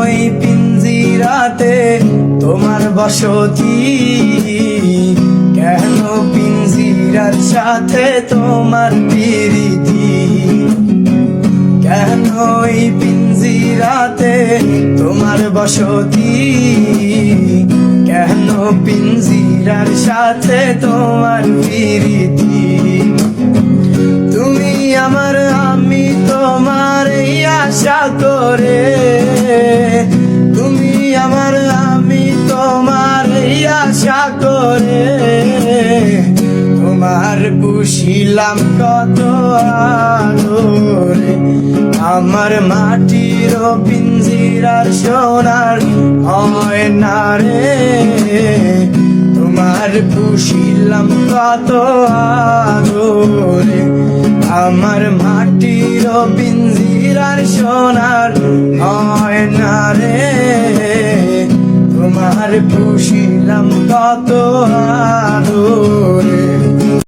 এই পিঞ্জিরাতে তোমার বসতি? কেন পিঞ্জিরার সাথে তোমার প্রীতি? কেন এই পিঞ্জিরাতে তোমার বসতি? কেন পিঞ্জিরার সাথে তোমার প্রীতি? তুমি আমার, আমি তোমার এই আশা করে। তুমি আমার, আমি তোমার এই আশা করে। তোমার পুষিলাম কত আদরে। আমার মাটির পিঞ্জিরার সোনার হয় না রে। তোমার পুষিলাম কত আদরে। আমার মাটির পিঞ্জিরার সোনার হয় না রে। তোমার পুষিলাম কত আদরে।